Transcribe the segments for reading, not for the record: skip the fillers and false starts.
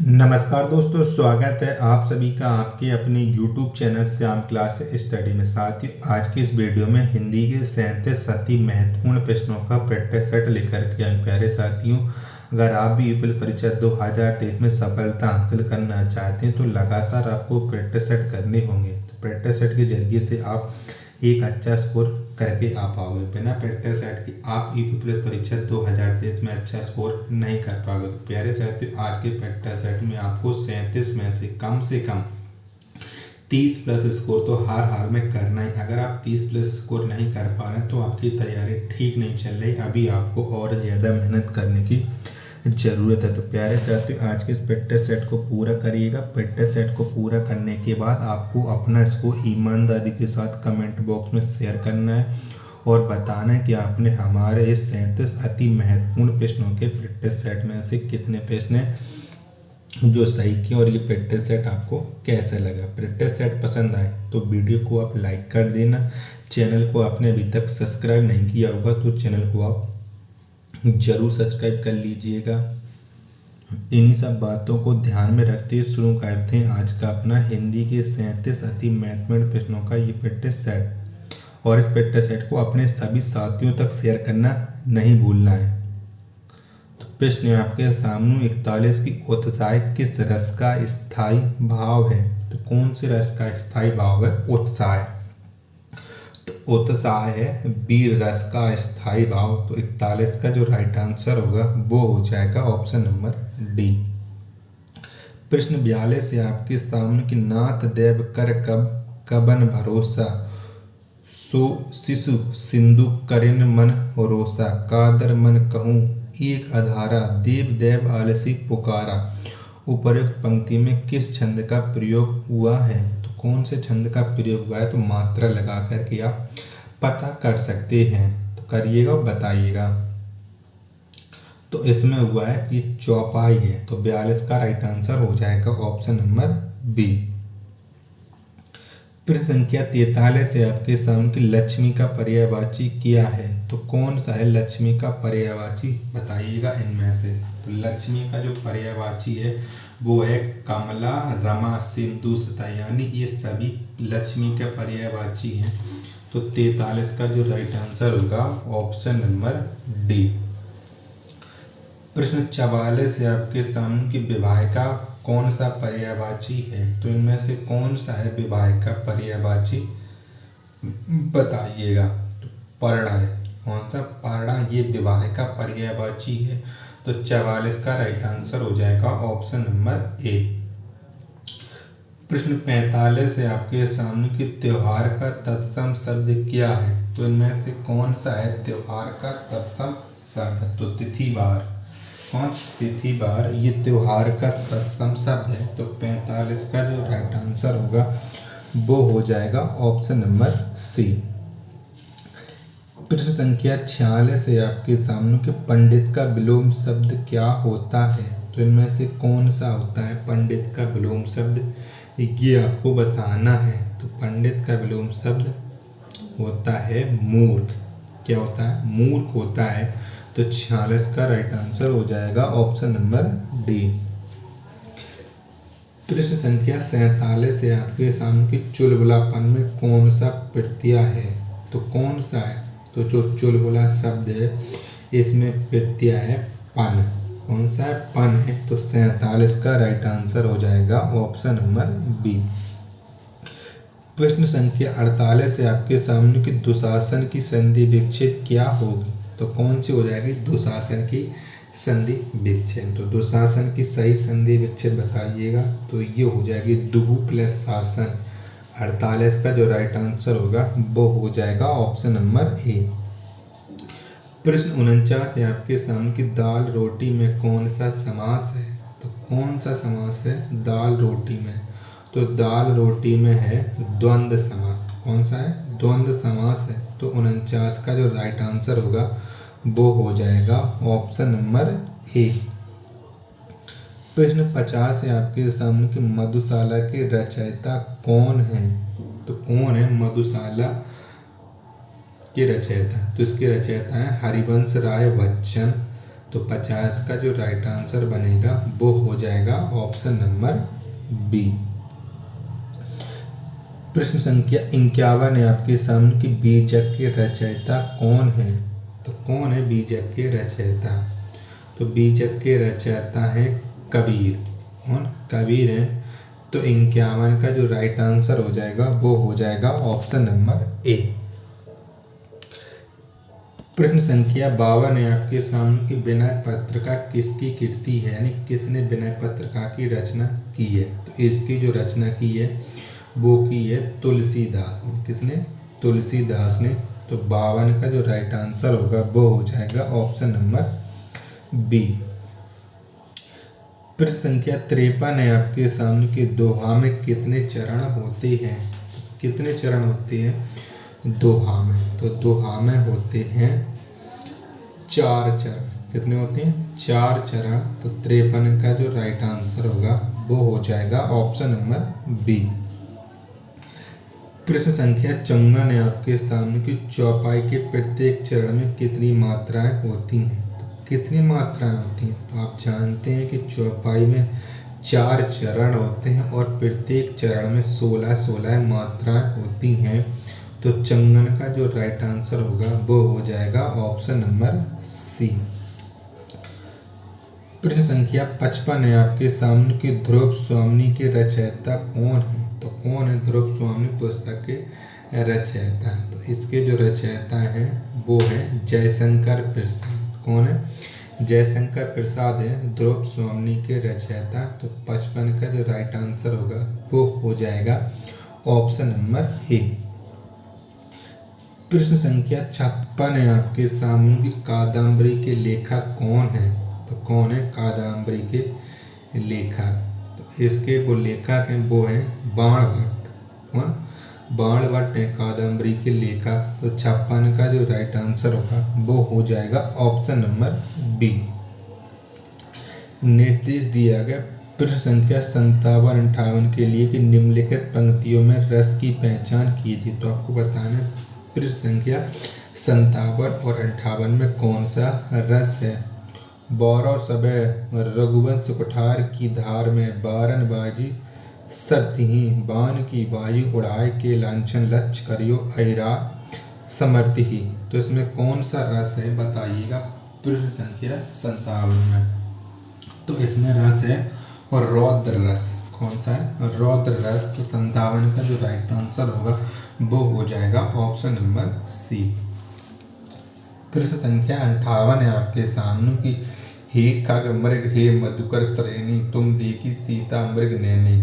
नमस्कार दोस्तों, स्वागत है आप सभी का आपके अपने YouTube channel Shyam class study में। साथियों, आज की इस वीडियो में हिंदी के 37 अति महत्वपूर्ण प्रश्नों का प्रैक्टिस सेट लेकर के आए। प्यारे साथियों, अगर आप भी यूपी परीक्षा 2023 में सफलता हासिल करना चाहते हैं तो लगातार आपको प्रैक्टिस सेट करने होंगे। तो प्रैक्टिस सेट के जरिए से आप एक अच्छा स्कोर करके आ पाओगे। बिना प्रैक्टिस सेट की आप यूपी परीक्षा 2023 में अच्छा स्कोर नहीं कर पाओगे। प्यारे साथियों, आज के प्रैक्टिस सेट में आपको 37 में से कम 30 प्लस स्कोर तो हर हाल में करना ही। अगर आप 30 प्लस स्कोर नहीं कर पा रहे हैं तो आपकी तैयारी ठीक नहीं चल रही। अभी आपको और ज़्यादा मेहनत करने की ज़रूरत है। तो प्यारे साथियों, आज के इस प्रैक्टिस सेट को पूरा करिएगा। प्रैक्टिस सेट को पूरा करने के बाद आपको अपना स्कोर ईमानदारी के साथ कमेंट बॉक्स में शेयर करना है और बताना है कि आपने हमारे इस 37 अति महत्वपूर्ण प्रश्नों के प्रैक्टिस सेट में से कितने प्रश्न हैं जो सही किए और ये प्रैक्टिस सेट आपको कैसा लगा। प्रैक्टिस सेट पसंद आए तो वीडियो को आप लाइक कर देना। चैनल को आपने अभी तक सब्सक्राइब नहीं किया होगा तो चैनल को आप जरूर सब्सक्राइब कर लीजिएगा। इन्हीं सब बातों को ध्यान में रखते हुए शुरू करते हैं आज का अपना हिंदी के 37 अति महत्वपूर्ण प्रश्नों का ये प्रैक्टिस सेट। और इस प्रैक्टिस सेट को अपने सभी साथियों तक शेयर करना नहीं भूलना है। तो प्रश्न है आपके सामने 41 की उत्साह किस रस का स्थायी भाव है। तो कौन से रस का स्थायी भाव है? उत्साह। उत्साह है वीर रस का स्थायी भाव। तो 41 का जो राइट आंसर होगा वो हो जाएगा ऑप्शन नंबर डी। प्रश्न 42 है आपके सामने कि नाथ देव कर कबन भरोसा सो शिशु सिंधु करिन मन रोसा कादर मन कहूँ एक अधारा देव देव आलसी पुकारा। उपर्युक्त पंक्ति में किस छंद का प्रयोग हुआ है? तो कौन से छंद का प्रयोग हुआ है? तो मात्रा लगा करके आप पता कर सकते हैं। तो करिएगा और बताइएगा। तो इसमें हुआ है ये चौपाई है। तो 42 का राइट आंसर हो जाएगा ऑप्शन नंबर बी। प्रश्न संख्या 43 है आपके सामने कि लक्ष्मी का पर्यायवाची क्या है। तो कौन सा है लक्ष्मी का पर्यायवाची? बताइएगा इनमें से। तो लक्ष्मी का जो पर्यायवाची है वो है कमला, रमा, सिंधु, सता, यानी ये सभी लक्ष्मी के पर्यायवाची हैं। तो 43 का जो राइट आंसर होगा ऑप्शन नंबर डी। प्रश्न 44 है आपके सामने कि विवाहिका कौन सा पर्यायवाची है। तो इनमें से कौन सा है विवाहिका पर्यायवाची? बताइएगा। तो पर्णा है। कौन सा? पर्णा ये विवाहिका पर्यायवाची है। तो 44 का राइट आंसर हो जाएगा ऑप्शन नंबर ए। प्रश्न 45 है आपके सामने कि त्योहार का तत्सम शब्द क्या है। तो इनमें से कौन सा है त्योहार का तत्सम शब्द? तो तिथिवार। कौन? तिथिवार ये त्योहार का तत्सम शब्द है। तो 45 का जो राइट आंसर होगा वो हो जाएगा ऑप्शन नंबर सी। प्रश्न संख्या 46 है आपके सामने कि पंडित का विलोम शब्द क्या होता है। तो इनमें से कौन सा होता है पंडित का विलोम शब्द? ये आपको बताना है। तो पंडित का विलोम शब्द होता है मूर्ख। क्या होता है? मूर्ख होता है। तो 46 का राइट आंसर हो जाएगा ऑप्शन नंबर डी। प्रश्न संख्या 47 है आपके सामने कि चुलबुलापन में कौन सा प्रत्यय है। तो कौन सा है? तो जो चुलबुला शब्द है इसमें प्रत्यय है पन। कौन सा है? पन है। तो 47 का राइट आंसर हो जाएगा ऑप्शन नंबर बी। प्रश्न संख्या 48 है आपके सामने कि दुशासन की संधि विच्छेद क्या होगी। तो कौन सी हो जाएगी? दुशासन की संधि विच्छेद। तो दुशासन की सही संधि विच्छेद बताइएगा। तो ये हो जाएगी दुहु प्लस शासन। 48 का जो राइट आंसर होगा वो हो जाएगा ऑप्शन नंबर ए। प्रश्न 49 है आपके सामने कि दाल रोटी में कौन सा समास है। तो कौन सा समास है दाल रोटी में? तो दाल रोटी में है द्वंद्व समास। कौन सा है? द्वंद्व समास है। तो 49 का जो राइट आंसर होगा वो हो जाएगा ऑप्शन नंबर ए। प्रश्न 50 है आपके सामने कि मधुशाला के रचयिता कौन है। तो कौन है मधुशाला के रचयिता? तो इसके रचयिता हैं हरिवंश राय बच्चन, तो 50 का जो राइट आंसर बनेगा वो हो जाएगा ऑप्शन नंबर बी। प्रश्न संख्या 51 है आपके सामने कि बीजक के रचयिता कौन है। तो कौन है बीजक के रचयिता। तो बीजक के रचयिता है कबीर। कौन कबीर है। तो 51 का जो राइट आंसर हो जाएगा वो हो जाएगा ऑप्शन नंबर ए। प्रश्न संख्या 52 है आपके सामने कि विनय पत्रिका किसकी कृति है, यानी किसने विनय पत्रिका की रचना की है। तो इसकी जो रचना की है वो की है तुलसीदास ने। किसने। तुलसीदास ने। तो 52 का जो राइट आंसर होगा वो हो जाएगा ऑप्शन नंबर बी। प्रश्न संख्या 53 है आपके सामने कि दोहा में कितने चरण होते हैं। कितने चरण होते हैं दोहा में। तो दोहा में होते हैं 4 चरण। कितने होते हैं 4 चरण। तो 53 का जो राइट आंसर होगा वो हो जाएगा ऑप्शन नंबर बी। प्रश्न संख्या 54 है आपके सामने कि चौपाई के प्रत्येक चरण में कितनी मात्राएं होती हैं। तो कितनी मात्राएं होती हैं। तो आप जानते हैं कि चौपाई में 4 चरण होते हैं और प्रत्येक चरण में 16 मात्राएं होती हैं। तो 54 का जो राइट आंसर होगा वो हो जाएगा ऑप्शन नंबर सी। प्रश्न संख्या 55 है आपके सामने कि ध्रुव स्वामी के रचयिता कौन है। तो कौन है ध्रुव स्वामी पुस्तक के रचयिता। तो इसके जो रचयिता हैं वो है जयशंकर प्रसाद। कौन है जयशंकर प्रसाद है ध्रुव स्वामी के रचयिता। तो 55 का जो राइट आंसर होगा वो हो जाएगा ऑप्शन नंबर ए। प्रश्न संख्या 56 है आपके सामने कि कादम्बरी के लेखक कौन है। तो कौन है कादम्बरी के लेखक। तो इसके वो लेखक हैं वो हैं बाणभट्ट। कौन बाणभट्ट हैं कादम्बरी के लेखक। तो 56 का जो राइट आंसर होगा वो हो जाएगा ऑप्शन नंबर बी। निर्देश दिया गया प्रश्न संख्या 57, 58 के लिए कि निम्नलिखित पंक्तियों में रस की पहचान कीजिए। तो आपको बताना है प्रश्न संख्या 57 और 58 में कौन सा रस है। बौरव सबे रघुवंश कुठार की धार में बारन बाजी सतही बाण की वायु उड़ाए के लांछन लक्ष्य करियो ऐरा समर्थ ही। तो इसमें कौन सा रस है बताइएगा प्रश्न संख्या 57 में। तो इसमें रस है और रौद्र रस। कौन सा है रौद्र रस। तो 57 का जो राइट आंसर होगा वो हो जाएगा ऑप्शन नंबर सी। प्रश्न संख्या 58 है आपके सामने की हे खग मृग हे मधुकर श्रेणी तुम देखी सीता मृग नैनी।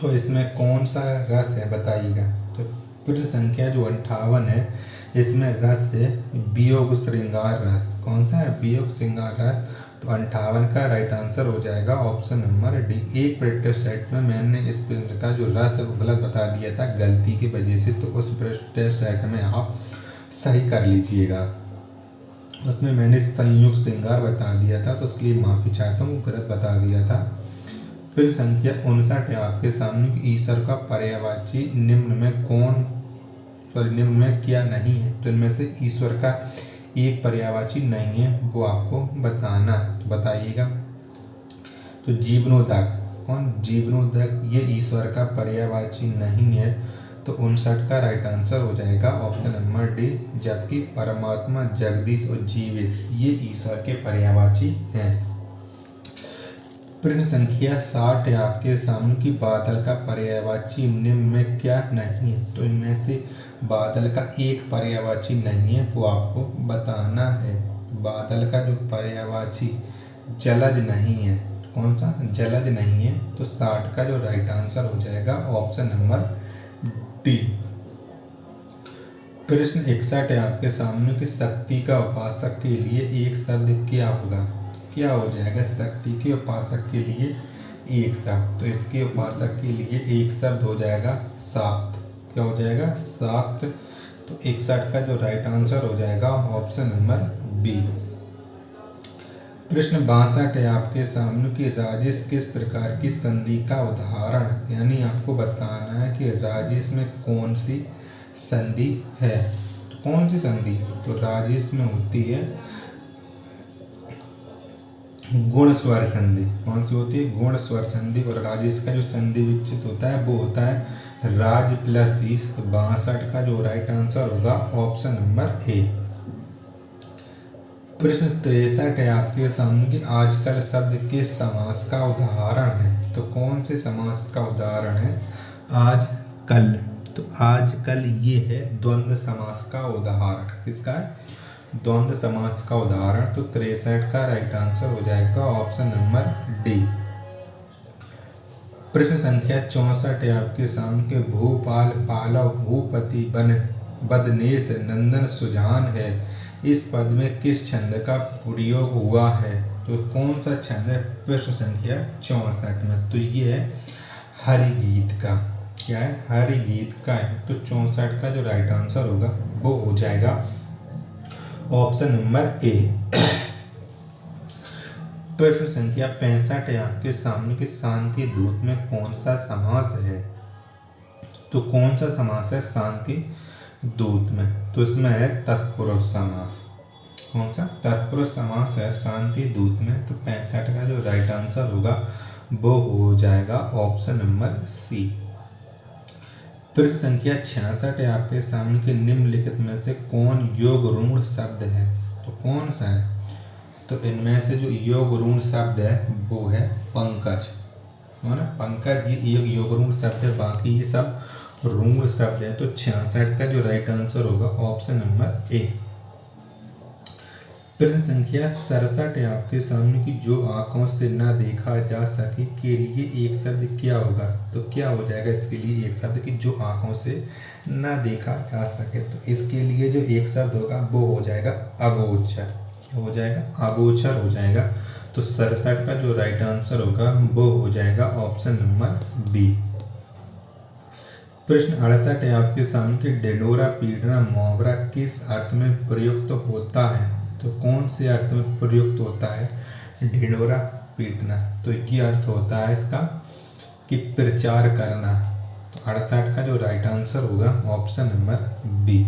तो इसमें कौन सा रस है बताइएगा। तो प्रश्न संख्या जो 58 है इसमें रस है वियोग श्रृंगार रस। कौन सा है वियोग श्रृंगार रस। तो 58 का राइट आंसर हो जाएगा ऑप्शन नंबर डी। एक प्रैक्टिस सेट में मैंने इस प्रश्न का जो रस है वो गलत बता दिया था गलती की वजह से। तो उस प्रैक्टिस सेट में आप सही कर लीजिएगा। उसमें मैंने संयुक्त श्रृंगार बता दिया था तो उसके लिए माफ़ी चाहता हूँ गलत बता दिया था। फिर संख्या 59 है आपके सामने कि ईश्वर का पर्यायवाची निम्न में क्या नहीं है। तो इनमें से ईश्वर का एक पर्यायवाची नहीं है वो आपको बताना है। तो बताइएगा। तो जीवनोदक। कौन जीवनोदक ये ईश्वर का पर्यायवाची नहीं है। तो 59 का राइट आंसर हो जाएगा ऑप्शन नंबर डी। जबकि परमात्मा जगदीश और जीवित ये ईश्वर के पर्यायवाची हैं। प्रश्न संख्या 60 है आपके सामने कि बादल का पर्यायवाची निम्न में क्या नहीं है। तो इनमें से बादल का एक पर्यायवाची नहीं है वो आपको बताना है। बादल का जो पर्यायवाची जलज नहीं है। कौन सा जलज नहीं है। तो 60 का जो राइट आंसर हो जाएगा ऑप्शन नंबर डी। प्रश्न 61 है आपके सामने कि शक्ति का उपासक के लिए एक शब्द क्या होगा। क्या हो जाएगा शक्ति के उपासक के लिए एक शब्द। तो इसके उपासक के लिए एक शब्द हो जाएगा शाक्त। क्या हो जाएगा शाक्त। तो 61 का जो राइट आंसर हो जाएगा ऑप्शन नंबर बी। प्रश्न 62 है आपके सामने कि राजेश किस प्रकार की संधि का उदाहरण है। यानी आपको बताना है कि राजेश में कौन सी संधि है। तो कौन सी संधि। तो राजेश में होती है गुण स्वर संधि। कौन सी होती है? गुण स्वर संधि। और राज इसका जो संधि विच्छेद होता है वो होता है राज प्लस ईस। तो 62 का जो राइट आंसर होगा ऑप्शन नंबर ए। प्रश्न 63 है आपके सामने कि आजकल शब्द किस समास का उदाहरण है? तो कौन से समास का उदाहरण है आजकल? तो आजकल ये है द्वंद्व समास का उदाहरण। किसका है? द्वंद्व समास का उदाहरण। तो 63 का राइट आंसर हो जाएगा ऑप्शन नंबर डी। प्रश्न संख्या 64 है आपके सामने कि भूपाल पालव भूपति बन बदनेश नंदन सुजान है, इस पद में किस छंद का प्रयोग हुआ है? तो कौन सा छंद है प्रश्न संख्या 64 में? तो ये है हरिगीत का। क्या है? हरिगीत का है। तो 64 का जो राइट आंसर होगा वो हो जाएगा ऑप्शन नंबर ए। प्रश्न संख्या 65 है आपके सामने कि शांति दूत में कौन सा समास है? तो कौन सा समास है शांति दूत में? तो इसमें है तत्पुरुष समास। कौन सा? तत्पुरुष समास है शांति दूत में। तो 65 का जो राइट आंसर होगा वो हो जाएगा ऑप्शन नंबर सी। प्रश्न संख्या 66 है आपके सामने कि निम्नलिखित में से कौन योग ऋण शब्द है? तो कौन सा है? तो इनमें से जो योग ऋण शब्द है वो है पंकज। है ना? पंकज ये योग ऋण शब्द है, बाकी ये सब ऋण शब्द है। तो 66 का जो राइट आंसर होगा ऑप्शन नंबर ए। प्रश्न संख्या 67 है आपके सामने कि जो आंखों से ना देखा जा सके के लिए एक शब्द क्या होगा? तो क्या हो जाएगा इसके लिए एक शब्द कि जो आंखों से ना देखा जा सके? तो इसके लिए जो एक शब्द होगा वो हो जाएगा अगोचर। क्या हो जाएगा? अगोचर हो जाएगा। तो 67 का जो राइट आंसर होगा वो हो जाएगा ऑप्शन नंबर बी। प्रश्न 68 है आपके सामने कि ढिंढोरा पीटना मुहावरा किस अर्थ में प्रयुक्त होता है? तो कौन से अर्थ में प्रयुक्त होता है ढिंढोरा पीटना? तो ये अर्थ होता है इसका कि प्रचार करना। तो 68 का जो राइट आंसर होगा ऑप्शन नंबर बी।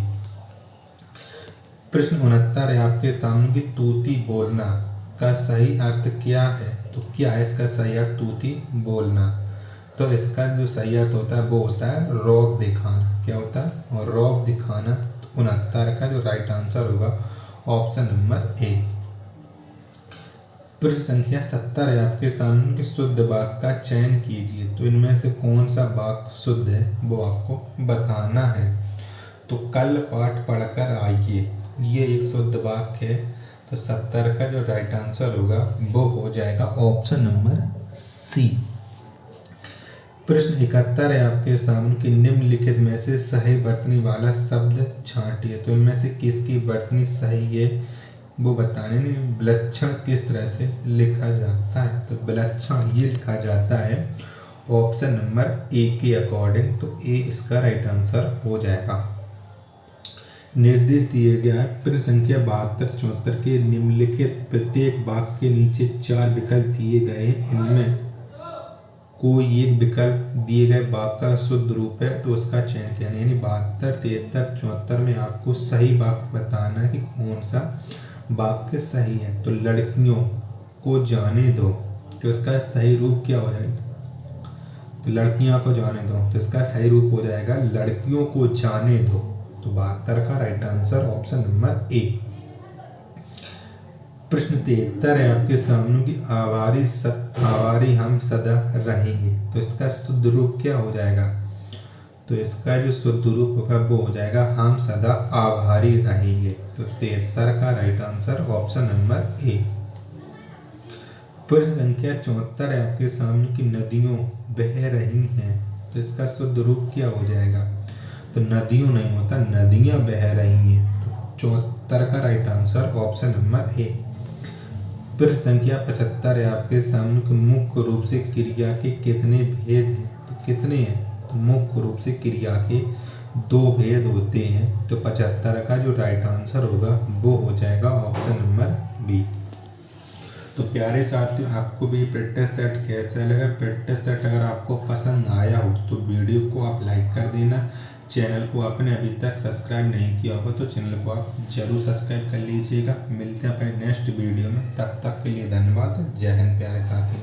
प्रश्न 69 है आपके सामने कि तूती बोलना का सही अर्थ क्या है? तो क्या है इसका सही अर्थ तूती बोलना? तो इसका जो सही अर्थ होता है वो होता है रौब दिखाना। क्या होता है? और रौब दिखाना। तो 69 का जो राइट आंसर होगा ऑप्शन नंबर ए। प्रश्न संख्या 70 है आपके सामने कि शुद्ध वाक्य का चयन कीजिए। तो इनमें से कौन सा वाक्य शुद्ध है वो आपको बताना है। तो कल पाठ पढ़कर आइए, ये एक शुद्ध वाक्य है। तो 70 का जो राइट आंसर होगा वो हो जाएगा ऑप्शन नंबर सी। प्रश्न 71 है आपके सामने कि निम्नलिखित में से सही वर्तनी वाला शब्द छांटिए। तो इनमें से किसकी वर्तनी सही है वो बताने नहीं। विलक्षण किस तरह से लिखा जाता है? तो विलक्षण ये लिखा जाता है ऑप्शन नंबर ए के अकॉर्डिंग। तो ए इसका राइट आंसर हो जाएगा। निर्देश दिए गया है प्रश्न संख्या 72-74 के निम्नलिखित प्रत्येक वाक्य के नीचे 4 विकल्प दिए गए हैं। इनमें कोई एक विकल्प दिए गए वाक्य का शुद्ध रूप है तो उसका चयन किया। यानी 72, 73, 74 में आपको सही वाक्य बताना है कि कौन सा वाक्य सही है। तो लड़कियों को जाने दो, तो इसका सही रूप क्या हो जाएगा? तो लड़कियां को जाने दो, तो इसका सही रूप हो जाएगा लड़कियों को जाने दो। तो 72 का right answer option number A. प्रश्न 73 है आपके सामने कि आभारी हम सदा रहेंगे। तो इसका शुद्ध रूप क्या हो जाएगा? तो इसका जो शुद्ध रूप होगा वो हो जाएगा हम सदा आभारी रहेंगे। तो 73 का right answer option number A. प्रश्न संख्या 74 है आपके सामने कि नदियों बह रही हैं। तो इसका शुद्ध रूप क्या हो जाएगा? तो नदियों नहीं होता, नदियां बह रही हैं। तो 74 का right answer option number A. प्रश्न संख्या 75 है आपके सामने कि मुख्य रूप से क्रिया के कितने भेद हैं? तो कितने हैं? तो मुख्य रूप से क्रिया के 2 भेद होते हैं। तो 75 का जो राइट आंसर होगा वो हो जाएगा ऑप्शन नंबर बी। तो प्यारे साथियों, आपको भी प्रैक्टिस सेट कैसा लगा? प्रैक्टिस सेट अगर आपको पसंद आया हो तो वीडियो को आप लाइक कर देना, चैनल को आपने अभी तक सब्सक्राइब नहीं किया होगा तो चैनल को आप जरूर सब्सक्राइब कर लीजिएगा। मिलते हैं अपने नेक्स्ट वीडियो में, तब तक के लिए धन्यवाद। जय हिंद प्यारे साथी।